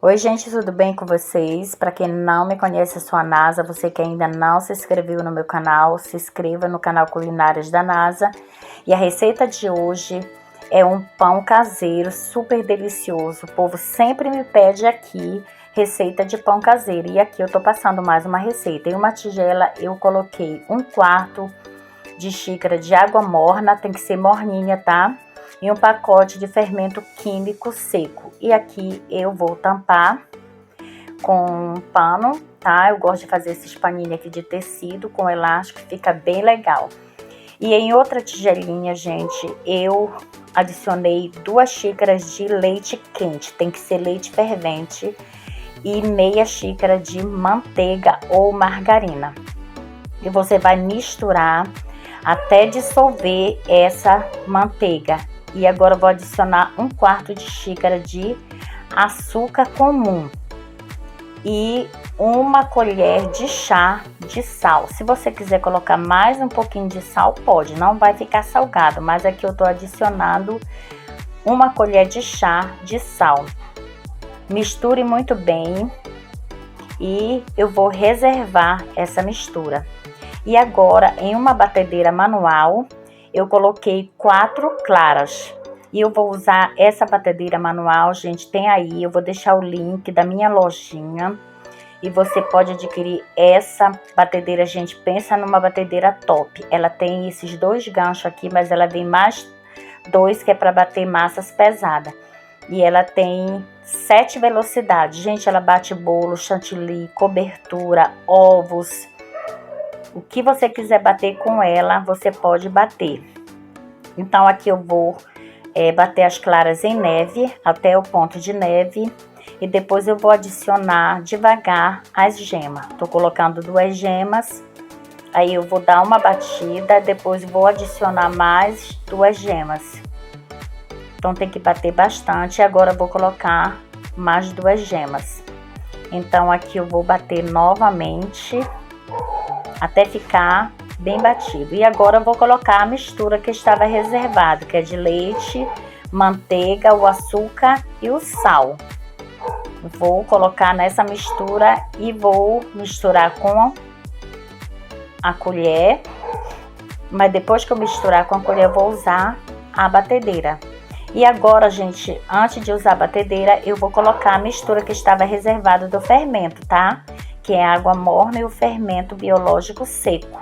Oi, gente, tudo bem com vocês? Para quem não me conhece, eu sou a Nasa. Você que ainda não se inscreveu no meu canal, se inscreva no canal Culinárias da Nasa. E a receita de hoje é um pão caseiro super delicioso. O povo sempre me pede aqui receita de pão caseiro. E aqui eu tô passando mais uma receita. Em uma tigela eu coloquei 1/4 de xícara de água morna, tem que ser morninha, tá? E um pacote de fermento químico seco. E aqui eu vou tampar com um pano, tá? Eu gosto de fazer esses paninhos aqui de tecido com elástico, fica bem legal. E em outra tigelinha, gente, eu adicionei 2 xícaras de leite quente, tem que ser leite fervente, e meia xícara de manteiga ou margarina. E você vai misturar até dissolver essa manteiga. E agora eu vou adicionar 1/4 de xícara de açúcar comum e 1 colher de chá de sal. Se você quiser colocar mais um pouquinho de sal, pode, não vai ficar salgado, mas aqui eu tô adicionando 1 colher de chá de sal. Misture muito bem e eu vou reservar essa mistura. E agora, em uma batedeira manual, eu coloquei 4 claras. E eu vou usar essa batedeira manual, gente, tem aí, eu vou deixar o link da minha lojinha. E você pode adquirir essa batedeira, gente, pensa numa batedeira top. Ela tem esses 2 ganchos aqui, mas ela vem mais 2 que é para bater massas pesadas. E ela tem 7 velocidades. Gente, ela bate bolo, chantilly, cobertura, ovos. O que você quiser bater com ela, você pode bater. Então, aqui eu vou bater as claras em neve, até o ponto de neve. E depois eu vou adicionar devagar as gemas. Tô colocando 2 gemas. Aí eu vou dar uma batida, depois vou adicionar mais 2 gemas. Então, tem que bater bastante. Agora eu vou colocar mais 2 gemas. Então, aqui eu vou bater novamente até ficar bem batido. E agora eu vou colocar a mistura que estava reservada, que é de leite, manteiga, o açúcar e o sal. Vou colocar nessa mistura e vou misturar com a colher. Mas depois que eu misturar com a colher, eu vou usar a batedeira. E agora, gente, antes de usar a batedeira, eu vou colocar a mistura que estava reservada do fermento, tá? Que é a água morna e o fermento biológico seco.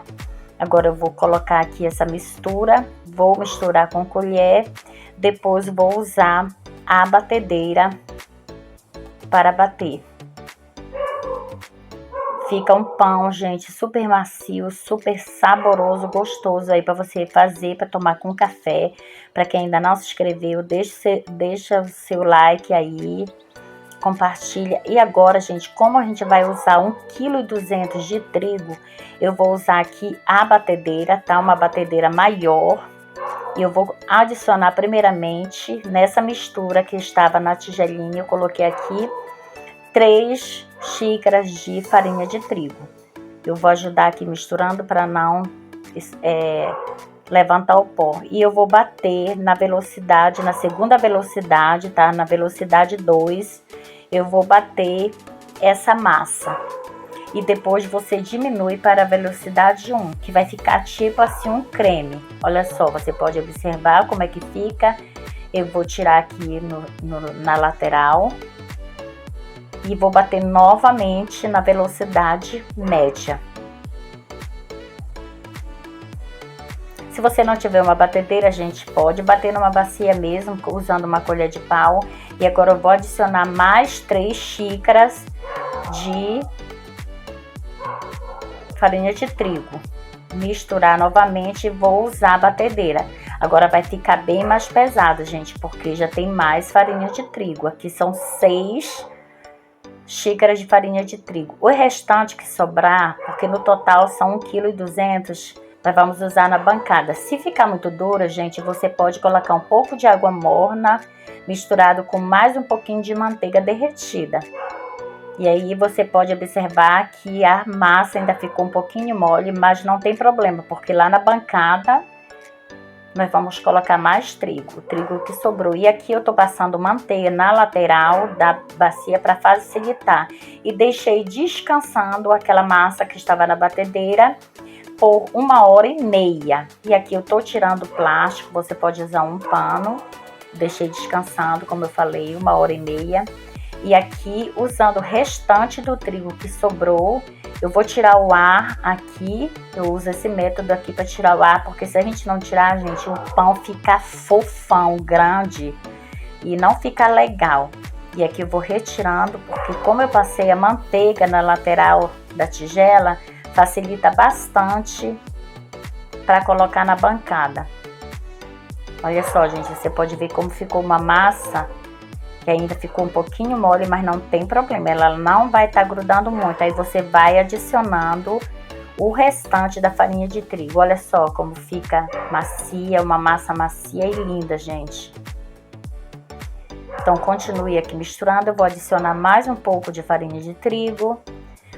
Agora eu vou colocar aqui essa mistura, vou misturar com colher, depois vou usar a batedeira para bater. Fica um pão, gente, super macio, super saboroso, gostoso aí para você fazer, para tomar com café. Para quem ainda não se inscreveu, deixa o seu like aí. Compartilha. E agora, gente, como a gente vai usar 1,2 kg de trigo, eu vou usar aqui a batedeira, tá? Uma batedeira maior. E eu vou adicionar primeiramente nessa mistura que estava na tigelinha, eu coloquei aqui 3 xícaras de farinha de trigo. Eu vou ajudar aqui misturando para não levantar o pó. E eu vou bater na velocidade, na segunda velocidade, tá? Na velocidade 2, eu vou bater essa massa. E depois você diminui para a velocidade 1, que vai ficar tipo assim um creme. Olha só, você pode observar como é que fica. Eu vou tirar aqui na lateral. E vou bater novamente na velocidade média. Se você não tiver uma batedeira, a gente pode bater numa bacia mesmo, usando uma colher de pau. E agora eu vou adicionar mais 3 xícaras de farinha de trigo. Misturar novamente e vou usar a batedeira. Agora vai ficar bem mais pesado, gente, porque já tem mais farinha de trigo. Aqui são 6 xícaras de farinha de trigo. O restante que sobrar, porque no total são 1,2 kg, nós vamos usar na bancada. Se ficar muito dura, gente, você pode colocar um pouco de água morna misturado com mais um pouquinho de manteiga derretida. E aí você pode observar que a massa ainda ficou um pouquinho mole, mas não tem problema, porque lá na bancada nós vamos colocar mais trigo, o trigo que sobrou. E aqui eu tô passando manteiga na lateral da bacia para facilitar. E deixei descansando aquela massa que estava na batedeira por 1h30. E aqui eu tô tirando o plástico, você pode usar um pano. Deixei descansando, como eu falei, 1h30. E aqui, usando o restante do trigo que sobrou, eu vou tirar o ar aqui. Eu uso esse método aqui para tirar o ar, porque se a gente não tirar, gente, o pão fica fofão, grande e não fica legal. E aqui eu vou retirando, porque como eu passei a manteiga na lateral da tigela, facilita bastante para colocar na bancada. Olha só, gente, você pode ver como ficou uma massa que ainda ficou um pouquinho mole, mas não tem problema, ela não vai estar grudando muito. Aí você vai adicionando o restante da farinha de trigo. Olha só como fica macia, uma massa macia e linda, gente. Então continue aqui misturando. Eu vou adicionar mais um pouco de farinha de trigo.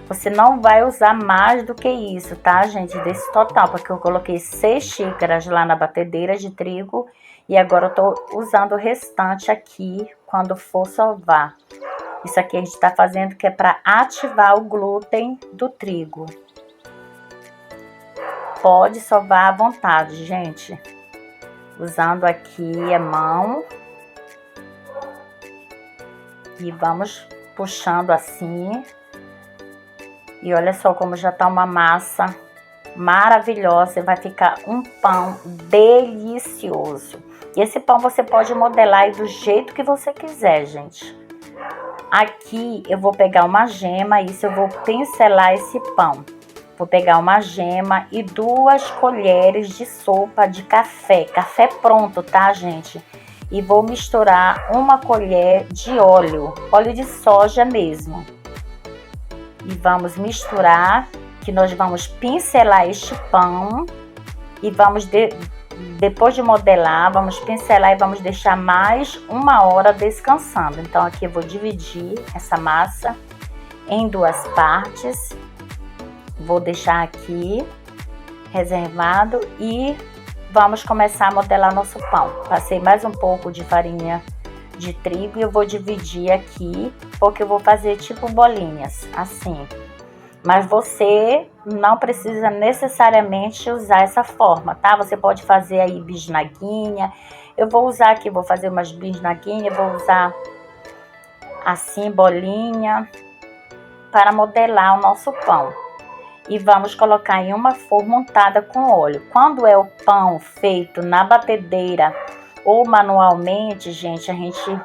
Você não vai usar mais do que isso, tá, gente? Desse total, porque eu coloquei 6 xícaras lá na batedeira de trigo. E agora eu tô usando o restante aqui quando for sovar. Isso aqui a gente tá fazendo que é para ativar o glúten do trigo. Pode sovar à vontade, gente. Usando aqui a mão. E vamos puxando assim. E olha só como já tá uma massa maravilhosa. Vai ficar um pão delicioso. E esse pão você pode modelar aí do jeito que você quiser, gente. Aqui eu vou pegar uma gema, isso eu vou pincelar esse pão. Vou pegar uma gema e 2 colheres de sopa de café. Café pronto, tá, gente? E vou misturar 1 colher de óleo de soja mesmo. E vamos misturar, que nós vamos pincelar este pão e vamos depois de modelar, vamos pincelar e vamos deixar mais 1h descansando. Então aqui eu vou dividir essa massa em 2 partes. Vou deixar aqui reservado e vamos começar a modelar nosso pão. Passei mais um pouco de farinha de trigo e eu vou dividir aqui, porque eu vou fazer tipo bolinhas, assim. Mas você não precisa necessariamente usar essa forma, tá? Você pode fazer aí bisnaguinha. Eu vou usar aqui, vou fazer umas bisnaguinhas, vou usar assim, bolinha, para modelar o nosso pão. E vamos colocar em uma forma untada com óleo. Quando é o pão feito na batedeira ou manualmente, gente, a gente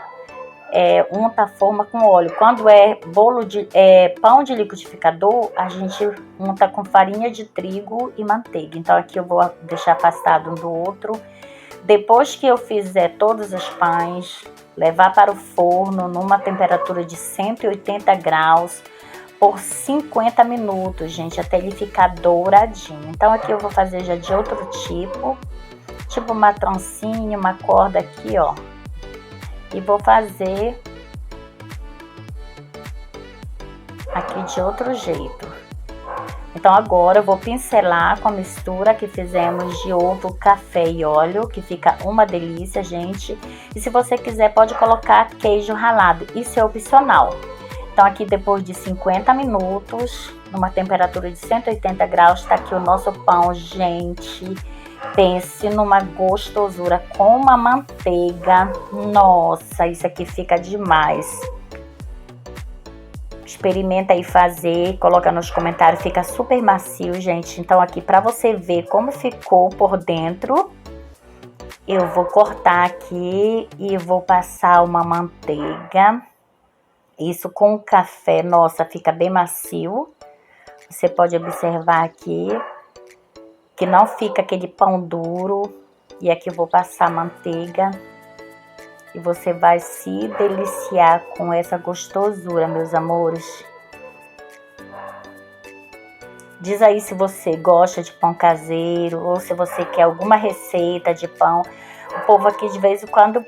unta a forma com óleo. Quando é pão de liquidificador, a gente unta com farinha de trigo e manteiga. Então aqui eu vou deixar afastado um do outro. Depois que eu fizer todos os pães, levar para o forno numa temperatura de 180 graus por 50 minutos, gente, até ele ficar douradinho. Então aqui eu vou fazer já de outro tipo uma trancinha, uma corda aqui, ó. E vou fazer aqui de outro jeito. Então agora eu vou pincelar com a mistura que fizemos de ovo, café e óleo, que fica uma delícia, gente. E se você quiser pode colocar queijo ralado, isso é opcional. Então aqui depois de 50 minutos, numa temperatura de 180 graus, tá aqui o nosso pão, gente. Pense numa gostosura com uma manteiga. Nossa, isso aqui fica demais. Experimenta aí fazer, coloca nos comentários, fica super macio, gente. Então aqui para você ver como ficou por dentro, eu vou cortar aqui e vou passar uma manteiga. Isso com o café, nossa, fica bem macio. Você pode observar aqui que não fica aquele pão duro. E aqui eu vou passar manteiga. E você vai se deliciar com essa gostosura, meus amores. Diz aí se você gosta de pão caseiro ou se você quer alguma receita de pão. O povo aqui de vez em quando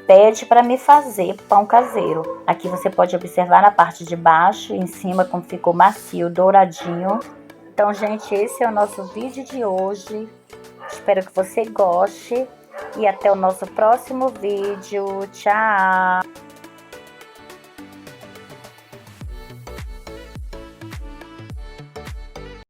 pede para me fazer pão caseiro. Aqui você pode observar na parte de baixo e em cima como ficou macio, douradinho. Então, gente, esse é o nosso vídeo de hoje. Espero que você goste e até o nosso próximo vídeo. Tchau!